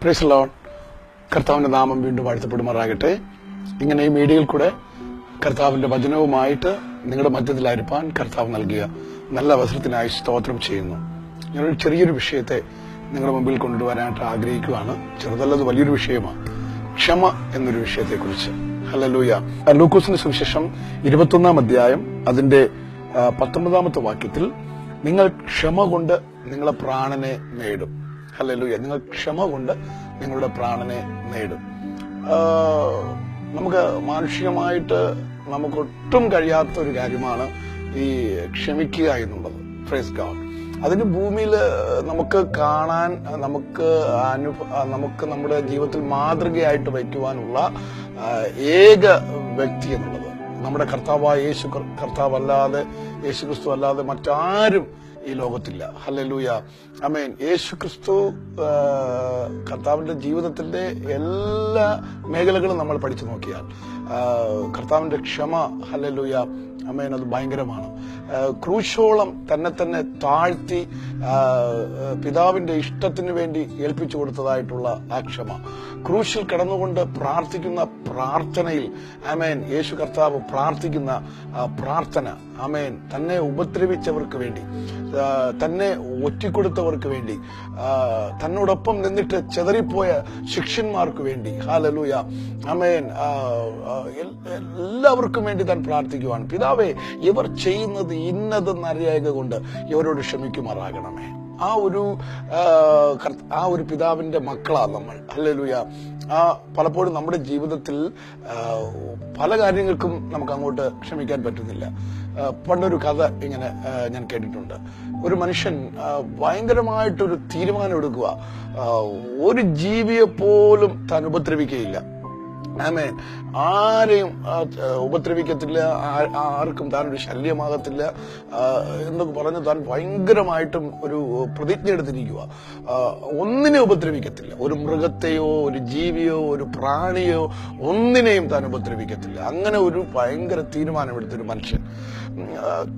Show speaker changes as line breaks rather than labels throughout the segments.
Praise the Lord. കർത്താവിന്റെ നാമം വീണ്ടും വാഴ്ത്തപ്പെടുമാറാകട്ടെ. ഇങ്ങനെ ഈ മീഡിയയിൽ കൂടെ കർത്താവിന്റെ വചനവുമായിട്ട് നിങ്ങളുടെ മധ്യത്തിലായിരിക്കാൻ കർത്താവ് നൽകിയ നല്ല അവസരത്തിനായി സ്തോത്രം ചെയ്യുന്നു. ഞാനൊരു ചെറിയൊരു വിഷയത്തെ നിങ്ങളുടെ മുമ്പിൽ കൊണ്ടുവരാനായിട്ട് ആഗ്രഹിക്കുകയാണ്. ചെറുതല്ലത് വലിയൊരു വിഷയമാണ്. ക്ഷമ എന്നൊരു വിഷയത്തെക്കുറിച്ച്. ഹല്ലേലൂയ. ലൂക്കോസിന്റെ സുവിശേഷം 21-ാം അധ്യായം അതിന്റെ 19-ാമത്തെ വാക്യത്തിൽ, നിങ്ങൾ ക്ഷമ കൊണ്ട് നിങ്ങളെ പ്രാണനെ നേടും. ഹല്ലേലൂയ. നിങ്ങൾ ക്ഷമ കൊണ്ട് നിങ്ങളുടെ പ്രാണനെ നേടും. നമുക്ക് മാനുഷികമായിട്ട് നമുക്കൊട്ടും കഴിയാത്ത ഒരു കാര്യമാണ് ഈ ക്ഷമിക്കുക എന്നുള്ളത്. Praise God. അതിന് ഭൂമിയിൽ നമുക്ക് കാണാൻ, നമുക്ക് നമ്മുടെ ജീവിതത്തിൽ മാതൃകയായിട്ട് വയ്ക്കുവാനുള്ള ഏക വ്യക്തി എന്നുള്ളത് നമ്മുടെ കർത്താവായ കർത്താവല്ലാതെ, യേശുക്രിസ്തു അല്ലാതെ മറ്റാരും ഈ ലോകത്തില്ല. ഹല്ലേലൂയ. ആമേൻ. യേശുക്രിസ്തു കർത്താവിന്റെ ജീവിതത്തിന്റെ എല്ലാ മേഖലകളും നമ്മൾ പഠിച്ചു നോക്കിയാൽ കർത്താവിന്റെ ക്ഷമ, ഹല്ലേലൂയ, ആമേൻ, അത് ഭയങ്കരമാണ്. ക്രൂശോളം തന്നെ താഴ്ത്തി പിതാവിന്റെ ഇഷ്ടത്തിന് വേണ്ടി ഏൽപ്പിച്ചു കൊടുത്തതായിട്ടുള്ള ആ ക്ഷമ, ക്രൂശിൽ കിടന്നുകൊണ്ട് പ്രാർത്ഥിക്കുന്ന പ്രാർത്ഥനയിൽ, ആമേൻ, യേശു കർത്താവ് പ്രാർത്ഥിക്കുന്ന പ്രാർത്ഥന, ആമേൻ, തന്നെ ഉപദ്രവിച്ചവർക്ക് വേണ്ടി, തന്നെ ഒറ്റിക്കൊടുത്തവർക്ക് വേണ്ടി, തന്നോടൊപ്പം നിന്നിട്ട് ചെതറിപ്പോയ ശിഷ്യന്മാർക്ക് വേണ്ടി, ഹല്ലേലൂയ, ആമേൻ, എല്ലാവർക്കും വേണ്ടി താൻ പ്രാർത്ഥിക്കുവാൻ, പിതാവേ, ഇവർ ചെയ്യുന്നത് ഇന്നതെന്നറിയായക കൊണ്ട് ഇവരോട് ക്ഷമിക്കുമാറാകണമേ. ആ ഒരു പിതാവിന്റെ മക്കളാണ് നമ്മൾ. ഹല്ലേലൂയ. പലപ്പോഴും നമ്മുടെ ജീവിതത്തിൽ പല കാര്യങ്ങൾക്കും നമുക്ക് അങ്ങോട്ട് ക്ഷമിക്കാൻ പറ്റുന്നില്ല. പണ്ടൊരു കഥ ഇങ്ങനെ ഞാൻ കേട്ടിട്ടുണ്ട്. ഒരു മനുഷ്യൻ ഭയങ്കരമായിട്ടൊരു തീരുമാനം എടുക്കുക, ഒരു ജീവിയെ പോലും താൻ ഉപദ്രവിക്കുകയില്ല. ആമേൻ. ആരെയും ഉപദ്രവിക്കത്തില്ല, ആർക്കും താനൊരു ശല്യമാകത്തില്ല എന്നൊക്കെ പറഞ്ഞ് താൻ ഭയങ്കരമായിട്ടും ഒരു പ്രതിജ്ഞ എടുത്തിരിക്കുക. ഒന്നിനെ ഉപദ്രവിക്കത്തില്ല. ഒരു മൃഗത്തെയോ ഒരു ജീവിയോ ഒരു പ്രാണിയോ ഒന്നിനെയും താൻ ഉപദ്രവിക്കത്തില്ല. അങ്ങനെ ഒരു ഭയങ്കര തീരുമാനമെടുത്തൊരു മനുഷ്യൻ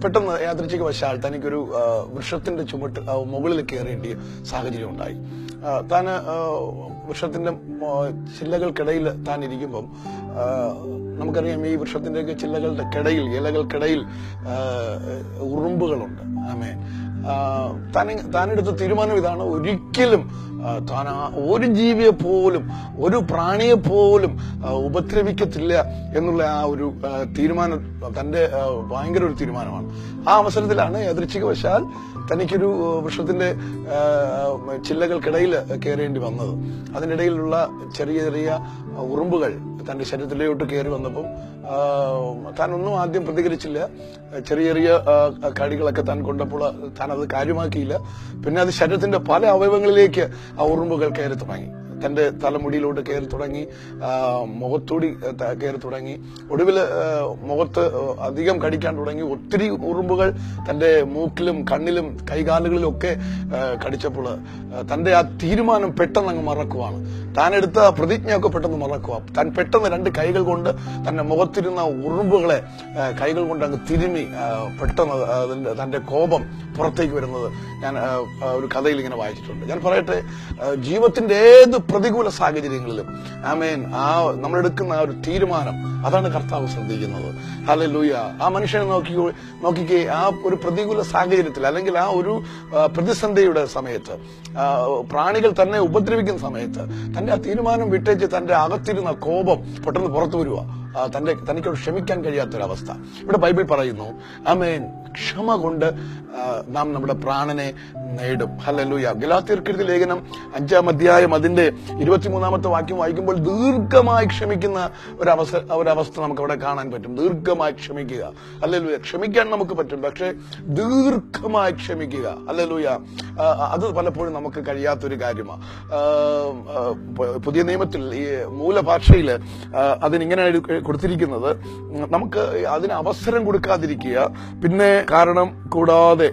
പെട്ടെന്ന് യാദൃച്ഛികവശാൽ തനിക്കൊരു വൃക്ഷത്തിന്റെ മുകളിൽ കയറേണ്ട സാഹചര്യം ഉണ്ടായി. താന് വൃക്ഷത്തിന്റെ ചില്ലകൾക്കിടയിൽ താൻ ഇരിക്കുമ്പം, നമുക്കറിയാം ഈ വൃക്ഷത്തിന്റെയൊക്കെ ചില്ലകളുടെ ഇലകൾക്കിടയിൽ ഉറുമ്പുകളുണ്ട്. ആമേൻ. താനെടുത്ത തീരുമാനം ഇതാണ്: ഒരിക്കലും താൻ ഒരു ജീവിയെ പോലും, ഒരു പ്രാണിയെ പോലും ഉപദ്രവിക്കത്തില്ല എന്നുള്ള ആ ഒരു തീരുമാനം തന്റെ ഭയങ്കര ഒരു തീരുമാനമാണ്. ആ അവസരത്തിലാണ് യാദൃച്ഛികവശാൽ തനിക്കൊരു വൃക്ഷത്തിന്റെ ചില്ലകൾക്കിടയിൽ കയറേണ്ടി വന്നത്. അതിനിടയിലുള്ള ചെറിയ ചെറിയ ഉറുമ്പുകൾ തന്റെ ശരീരത്തിലോട്ട് കയറി വന്നപ്പം താനൊന്നും ആദ്യം പ്രതികരിച്ചില്ല. ചെറിയ ചെറിയ കടികളൊക്കെ താൻ കൊണ്ടപ്പോൾ താൻ അത് കാര്യമാക്കിയില്ല. പിന്നെ അത് ശരീരത്തിന്റെ പല അവയവങ്ങളിലേക്ക് ആ ഉറുമ്പുകൾ കയറി തുടങ്ങി. തന്റെ തലമുടിയിലോട്ട് കയറി തുടങ്ങി, മുഖത്തൂടി കയറി തുടങ്ങി, ഒടുവിൽ മുഖത്ത് അധികം കടിക്കാൻ തുടങ്ങി. ഒത്തിരി ഉറുമ്പുകൾ തന്റെ മൂക്കിലും കണ്ണിലും കൈകാലുകളിലും ഒക്കെ കടിച്ചപ്പോൾ തന്റെ ആ തീരുമാനം പെട്ടെന്ന് അങ്ങ് മറക്കുവാണ്. താനെടുത്ത പ്രതിജ്ഞയൊക്കെ പെട്ടെന്ന് മറക്കുക. താൻ പെട്ടെന്ന് രണ്ട് കൈകൾ കൊണ്ട് തന്റെ മുഖത്തിരുന്ന ഉറുമ്പുകളെ കൈകൾ കൊണ്ട് അങ്ങ് തിരുമ്മി, പെട്ടെന്ന് തന്റെ കോപം പുറത്തേക്ക് വരുന്നത് ഞാൻ ഒരു കഥയിൽ ഇങ്ങനെ വായിച്ചിട്ടുണ്ട്. ഞാൻ പറയട്ടെ, ജീവിതത്തിന്റെ ഏത് പ്രതികൂല സാഹചര്യങ്ങളിലും, ആമേൻ, നമ്മളെടുക്കുന്ന ആ ഒരു തീരുമാനം, അതാണ് കർത്താവ് ശ്രദ്ധിക്കുന്നത്. ഹല്ലേലൂയ. ആ മനുഷ്യനെ നോക്കിക്കേ, ആ ഒരു പ്രതികൂല സാഹചര്യത്തിൽ, അല്ലെങ്കിൽ ആ ഒരു പ്രതിസന്ധിയുടെ സമയത്ത്, പ്രാണികൾ തന്നെ ഉപദ്രവിക്കുന്ന സമയത്ത് തന്റെ ആ തീരുമാനം വിട്ടേച്ച് തന്റെ അകത്തിരുന്ന കോപം പെട്ടെന്ന് പുറത്തു വരിക. തനിക്കോട് ക്ഷമിക്കാൻ കഴിയാത്തൊരവസ്ഥ. ഇവിടെ ബൈബിൾ പറയുന്നു, ആമേൻ, ക്ഷമ കൊണ്ട് നാം നമ്മുടെ പ്രാണനെ നേടും. ഹല്ലേലൂയ. ഗലാത്യർക്കെഴുതിയ ലേഖനം 5-ാം അധ്യായം അതിന്റെ 23-ാമത്തെ വാക്യം വായിക്കുമ്പോൾ ദീർഘമായി ക്ഷമിക്കുന്ന ഒരവസ്ഥ നമുക്ക് അവിടെ കാണാൻ പറ്റും. ദീർഘമായി ക്ഷമിക്കുക. ഹല്ലേലൂയ. ക്ഷമിക്കാൻ നമുക്ക് പറ്റും, പക്ഷെ ദീർഘമായി ക്ഷമിക്കുക. ഹല്ലേലൂയ. അത് പലപ്പോഴും നമുക്ക് കഴിയാത്തൊരു കാര്യമാണ്. പുതിയ നിയമത്തിൽ ഈ മൂലഭാഷയിൽ അതിനിങ്ങനെ കൊടുത്തിരിക്കുന്നത്, നമുക്ക് അതിന് അവസരം കൊടുക്കാതിരിക്കുക, പിന്നെ കാരണം കൂടാതെ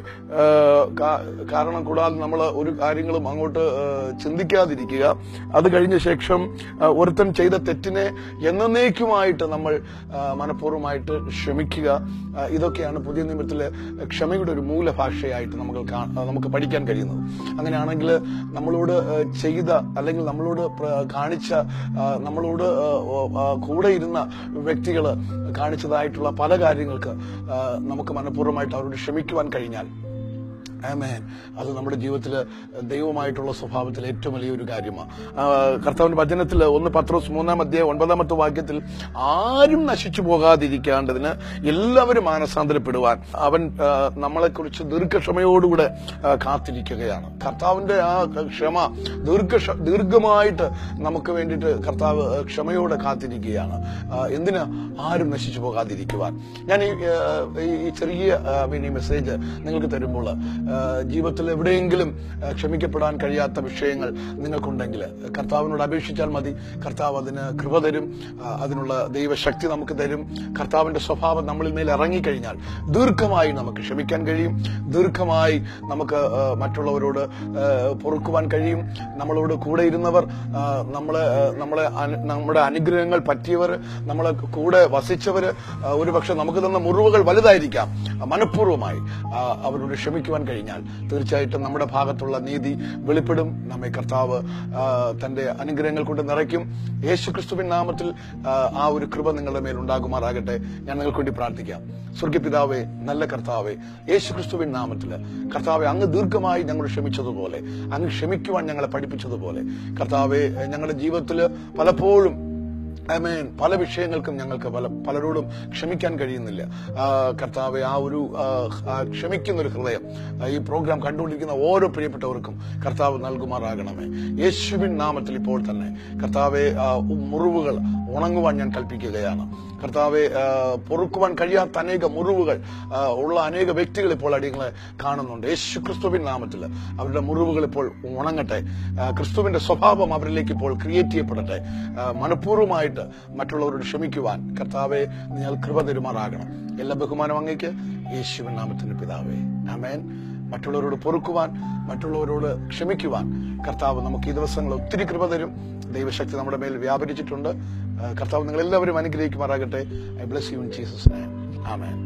നമ്മൾ ഒരു കാര്യങ്ങളും അങ്ങോട്ട് ചിന്തിക്കാതിരിക്കുക, അത് കഴിഞ്ഞ ശേഷം ഒരുത്തൻ ചെയ്ത തെറ്റിനെ എന്നേക്കുമായിട്ട് നമ്മൾ മനഃപൂർവ്വമായിട്ട് ക്ഷമിക്കുക. ഇതൊക്കെയാണ് പുതിയ നിയമത്തിലെ ക്ഷമയുടെ ഒരു മൂലഭാഷയായിട്ട് നമുക്ക് പഠിക്കാൻ കഴിയുന്നത്. അങ്ങനെയാണെങ്കിൽ നമ്മളോട് ചെയ്ത അല്ലെങ്കിൽ നമ്മളോട് കാണിച്ച നമ്മളോട് കൂടെ ഇരുന്ന വ്യക്തികൾ കാണിച്ചതായിട്ടുള്ള പല കാര്യങ്ങൾക്ക് നമുക്ക് മനഃപൂർവ്വമായിട്ട് അവരോട് ക്ഷമിക്കുവാൻ കഴിഞ്ഞാൽ, ആമേൻ, അത് നമ്മുടെ ജീവിതത്തിൽ ദൈവമായിട്ടുള്ള സ്വഭാവത്തിൽ ഏറ്റവും വലിയൊരു കാര്യമാണ്. കർത്താവിന്റെ വചനത്തിൽ 1 പത്രോസ് 3-9 വാക്യത്തിൽ ആരും നശിച്ചു പോകാതിരിക്കേണ്ടതിന് എല്ലാവരും മാനസാന്തരപ്പെടുവാൻ അവൻ നമ്മളെക്കുറിച്ച് ദീർഘക്ഷമയോടുകൂടെ കാത്തിരിക്കുകയാണ്. കർത്താവിന്റെ ആ ക്ഷമ ദീർഘമായിട്ട് നമുക്ക് വേണ്ടിയിട്ട് കർത്താവ് ക്ഷമയോടെ കാത്തിരിക്കുകയാണ്. എന്തിന്? ആരും നശിച്ചു പോകാതിരിക്കുവാൻ. ഞാൻ ഈ ചെറിയ ഈ മെസ്സേജ് നിങ്ങൾക്ക് തരുമ്പോൾ ജീവിതത്തിൽ എവിടെയെങ്കിലും ക്ഷമിക്കപ്പെടാൻ കഴിയാത്ത വിഷയങ്ങൾ നിങ്ങൾക്കുണ്ടെങ്കിൽ കർത്താവിനോട് അപേക്ഷിച്ചാൽ മതി. കർത്താവ് അതിന് കൃപ തരും, അതിനുള്ള ദൈവശക്തി നമുക്ക് തരും. കർത്താവിന്റെ സ്വഭാവം നമ്മളിൽ മേൽ ഇറങ്ങിക്കഴിഞ്ഞാൽ ദീർഘമായി നമുക്ക് ക്ഷമിക്കാൻ കഴിയും, ദീർഘമായി നമുക്ക് മറ്റുള്ളവരോട് പൊറുക്കുവാൻ കഴിയും. നമ്മളോട് കൂടെ ഇരുന്നവർ, നമ്മുടെ അനുഗ്രഹങ്ങൾ പറ്റിയവർ, നമ്മളെ കൂടെ വസിച്ചവര്, ഒരുപക്ഷെ നമുക്ക് തന്ന മുറിവുകൾ വലുതായിരിക്കാം, മനഃപൂർവ്വമായി അവരോട് ക്ഷമിക്കുവാൻ കഴിഞ്ഞാൽ തീർച്ചയായിട്ടും നമ്മുടെ ഭാഗത്തുള്ള നീതി വെളിപ്പെടും. നമ്മെ കർത്താവ് തന്റെ അനുഗ്രഹങ്ങൾ കൊണ്ട് നിറയ്ക്കും. യേശുക്രിസ്തുവിൻ നാമത്തിൽ ആ ഒരു കൃപ നിങ്ങളുടെ മേൽ ഉണ്ടാകുമാറാകട്ടെ. ഞാൻ നിങ്ങൾക്ക് വേണ്ടി പ്രാർത്ഥിക്കാം. സ്വർഗ്ഗപിതാവേ, നല്ല കർത്താവേ, യേശുക്രിസ്തുവിൻ നാമത്തിൽ കർത്താവെ, അങ്ങ് ദീർഘമായി ഞങ്ങൾ ക്ഷമിച്ചതുപോലെ, അങ്ങ് ക്ഷമിക്കുവാൻ ഞങ്ങളെ പഠിപ്പിച്ചതുപോലെ കർത്താവെ, ഞങ്ങളുടെ ജീവിതത്തിൽ പലപ്പോഴും ആമേൻ പല വിഷയങ്ങൾക്കും ഞങ്ങൾക്ക് പലരോടും ക്ഷമിക്കാൻ കഴിയുന്നില്ല. കർത്താവെ, ആ ഒരു ക്ഷമിക്കുന്നൊരു ഹൃദയം ഈ പ്രോഗ്രാം കണ്ടുകൊണ്ടിരിക്കുന്ന ഓരോ പ്രിയപ്പെട്ടവർക്കും കർത്താവ് നൽകുമാറാകണമേ. യേശുവിൻ നാമത്തിൽ ഇപ്പോൾ തന്നെ കർത്താവെ, മുറിവുകൾ ഉണങ്ങുവാൻ ഞാൻ കൽപ്പിക്കുകയാണ്. കർത്താവെ, പൊറുക്കുവാൻ കഴിയാത്ത അനേക മുറിവുകൾ ഉള്ള അനേക വ്യക്തികൾ ഇപ്പോൾ അടിയങ്ങളെ കാണുന്നുണ്ട്. യേശുക്രിസ്തുവിൻ നാമത്തിൽ അവരുടെ മുറിവുകൾ ഇപ്പോൾ ഉണങ്ങട്ടെ. ക്രിസ്തുവിന്റെ സ്വഭാവം അവരിലേക്ക് ഇപ്പോൾ ക്രിയേറ്റ് ചെയ്യപ്പെടട്ടെ. മനഃപൂർവ്വമായിട്ട് മറ്റുള്ളവരോട് ക്ഷമിക്കുവാൻ കർത്താവെ, നിങ്ങൾ കൃപ തരുമാറാകണം. എല്ലാ ബഹുമാനം അങ്ങേക്ക്, യേശുവിൻ നാമത്തിന്റെ പിതാവേ, ആമേൻ. മറ്റുള്ളവരോട് പൊറുക്കുവാൻ, മറ്റുള്ളവരോട് ക്ഷമിക്കുവാൻ കർത്താവ് നമുക്ക് ഈ ദിവസങ്ങൾ ഒത്തിരി കൃപ തരും. ദൈവശക്തി നമ്മുടെ മേൽ വ്യാപരിച്ചിട്ടുണ്ട്. കർത്താവ് നിങ്ങൾ എല്ലാവരും അനുഗ്രഹിക്കുമാറാകട്ടെ. I bless you in Jesus name. Amen.